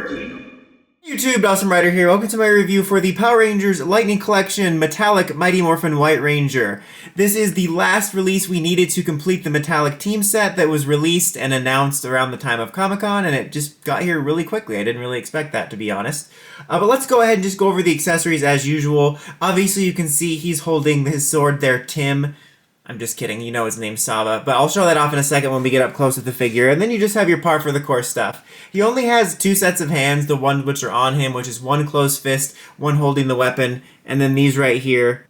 YouTube, Awesome Rider here. Welcome to my review for the Power Rangers Lightning Collection Metallic Mighty Morphin White Ranger. This is the last release we needed to complete the Metallic team set that was released and announced around the time of Comic-Con, and it just got here really quickly. I didn't really expect that, to be honest. But let's go ahead and just go over the accessories as usual. Obviously, you can see he's holding his sword there, Tim. I'm just kidding, you know his name's Saba, but I'll show that off in a second when we get up close with the figure, and then you just have your par for the course stuff. He only has two sets of hands, the ones which are on him, which is one closed fist, one holding the weapon, and then these right here,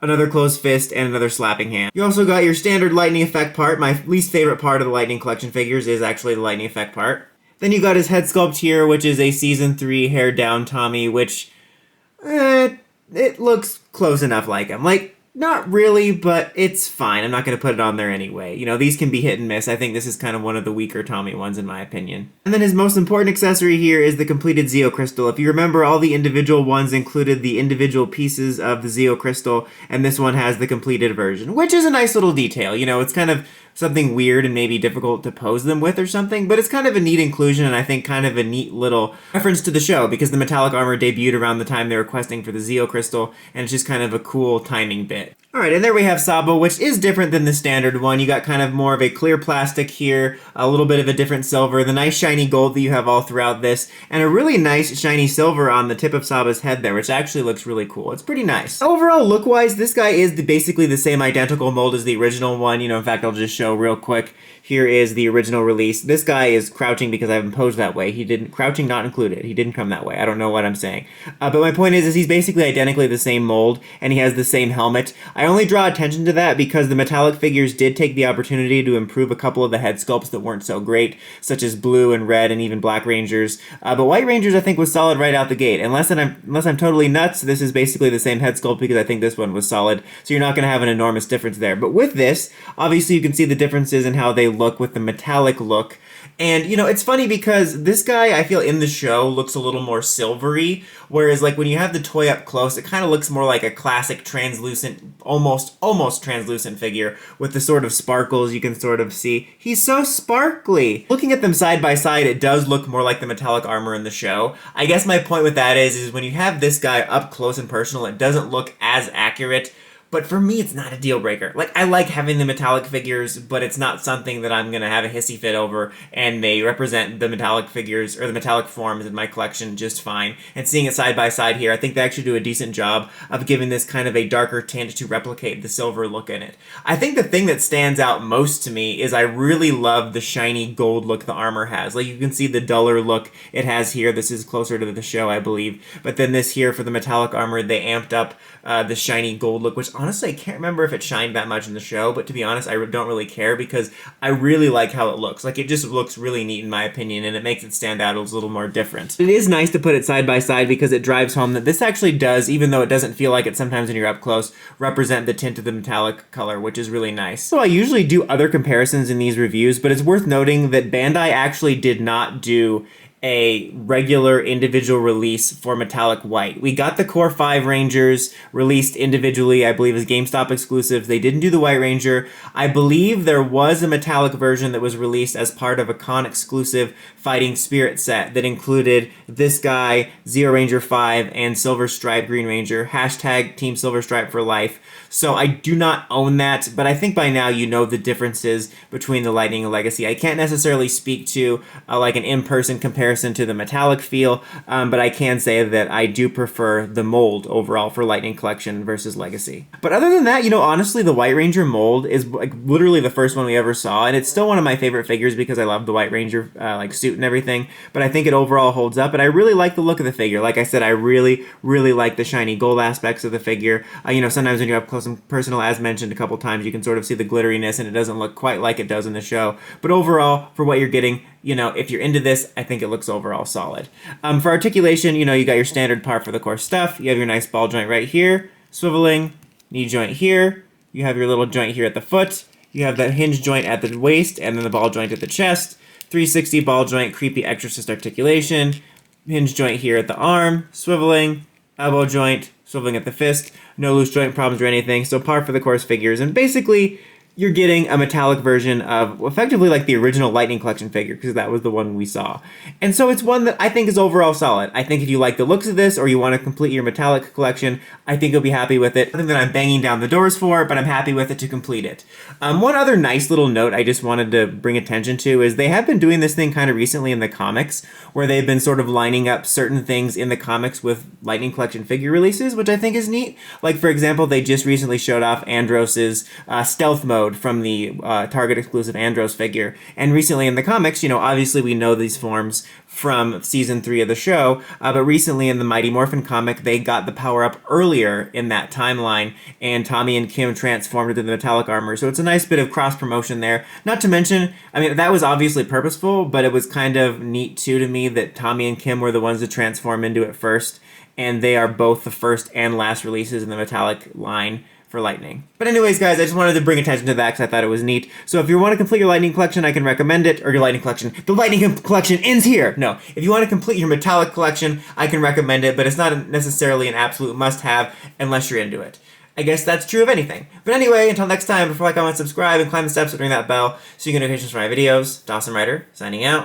another closed fist, and another slapping hand. You also got your standard lightning effect part. My least favorite part of the Lightning Collection figures is actually the lightning effect part. Then you got his head sculpt here, which is a Season 3 hair down Tommy, which, it looks close enough like him. Like, not really, but it's fine. I'm not going to put it on there anyway. You know, these can be hit and miss. I think this is kind of one of the weaker Tommy ones in my opinion. And then his most important accessory here is the completed Zeo Crystal. If you remember, all the individual ones included the individual pieces of the Zeo Crystal, and this one has the completed version, which is a nice little detail. You know, it's kind of something weird and maybe difficult to pose them with or something, but it's kind of a neat inclusion and I think kind of a neat little reference to the show because the metallic armor debuted around the time they were questing for the Zeo Crystal, and it's just kind of a cool timing bit. Alright, and there we have Saba, which is different than the standard one. You got kind of more of a clear plastic here, a little bit of a different silver, the nice shiny gold that you have all throughout this, and a really nice shiny silver on the tip of Saba's head there, which actually looks really cool. It's pretty nice. Overall, look-wise, this guy is basically the same identical mold as the original one. You know, in fact, I'll just show real quick. Here is the original release. This guy is crouching because I have him posed that way. He didn't, crouching not included. He didn't come that way. I don't know what I'm saying. But my point is he's basically identically the same mold, and he has the same helmet. I only draw attention to that because the metallic figures did take the opportunity to improve a couple of the head sculpts that weren't so great, such as blue and red and even black Rangers. But White Rangers I think was solid right out the gate. Unless I'm totally nuts, this is basically the same head sculpt because I think this one was solid, so you're not going to have an enormous difference there. But with this, obviously you can see the differences in how they look with the metallic look. And, you know, it's funny because this guy, I feel, in the show looks a little more silvery, whereas, like, when you have the toy up close, it kind of looks more like a classic translucent, almost translucent figure with the sort of sparkles you can sort of see. He's so sparkly! Looking at them side by side, it does look more like the metallic armor in the show. I guess my point with that is when you have this guy up close and personal, it doesn't look as accurate. But for me, it's not a deal breaker. Like, I like having the metallic figures, but it's not something that I'm going to have a hissy fit over, and they represent the metallic figures, or the metallic forms in my collection just fine. And seeing it side by side here, I think they actually do a decent job of giving this kind of a darker tint to replicate the silver look in it. I think the thing that stands out most to me is I really love the shiny gold look the armor has. Like, you can see the duller look it has here. This is closer to the show, I believe. But then this here, for the metallic armor, they amped up the shiny gold look, which honestly, I can't remember if it shined that much in the show, but to be honest, I don't really care because I really like how it looks. Like, it just looks really neat in my opinion, and it makes it stand out a little more different. It is nice to put it side by side because it drives home that this actually does, even though it doesn't feel like it sometimes when you're up close, represent the tint of the metallic color, which is really nice. So I usually do other comparisons in these reviews, but it's worth noting that Bandai actually did not do a regular individual release for metallic white. We got the Core 5 Rangers released individually, I believe as GameStop exclusives. They didn't do the White Ranger. I believe there was a metallic version that was released as part of a con exclusive Fighting Spirit set that included this guy, Zeo Ranger 5, and Silver Stripe Green Ranger, hashtag Team Silver Stripe for life. So I do not own that, but I think by now you know the differences between the Lightning and Legacy. I can't necessarily speak to like an in-person comparison to the metallic feel, but I can say that I do prefer the mold overall for Lightning Collection versus Legacy. But other than that, you know, honestly, the White Ranger mold is like literally the first one we ever saw, and it's still one of my favorite figures because I love the White Ranger like suit and everything, but I think it overall holds up, and I really like the look of the figure. Like I said, I really like the shiny gold aspects of the figure. You know, sometimes when you're up close and personal, as mentioned a couple times, you can sort of see the glitteriness, and it doesn't look quite like it does in the show. But overall, for what you're getting, you know, if you're into this, I think it looks overall solid. For articulation, you know, you got your standard par for the course stuff. You have your nice ball joint right here, swiveling, knee joint here. You have your little joint here at the foot. You have that hinge joint at the waist, and then the ball joint at the chest. 360 ball joint, creepy exorcist articulation. Hinge joint here at the arm, swiveling, elbow joint, swiveling at the fist. No loose joint problems or anything, so par for the course figures. And basically, you're getting a metallic version of effectively like the original Lightning Collection figure, because that was the one we saw. And so it's one that I think is overall solid. I think if you like the looks of this, or you want to complete your metallic collection, I think you'll be happy with it. Something that I'm banging down the doors for, but I'm happy with it to complete it. One other nice little note I just wanted to bring attention to is they have been doing this thing kind of recently in the comics, where they've been sort of lining up certain things in the comics with Lightning Collection figure releases, which I think is neat. Like, for example, they just recently showed off Andros's stealth mode from the Target exclusive Andros figure. And recently in the comics, you know, obviously we know these forms from season 3 of the show, but recently in the Mighty Morphin comic, they got the power up earlier in that timeline, and Tommy and Kim transformed into the metallic armor. So it's a nice bit of cross promotion there. Not to mention, I mean, that was obviously purposeful, but it was kind of neat too to me that Tommy and Kim were the ones to transform into it first, and they are both the first and last releases in the metallic line for Lightning. But anyways, guys, I just wanted to bring attention to that because I thought it was neat. So if you want to complete your Lightning collection, I can recommend it. Or your Lightning collection. The Lightning collection ends here! No. If you want to complete your metallic collection, I can recommend it, but it's not necessarily an absolute must-have unless you're into it. I guess that's true of anything. But anyway, until next time, before I comment, subscribe, and climb the steps of ringing that bell so you get notifications for my videos, Dawson Ryder, signing out.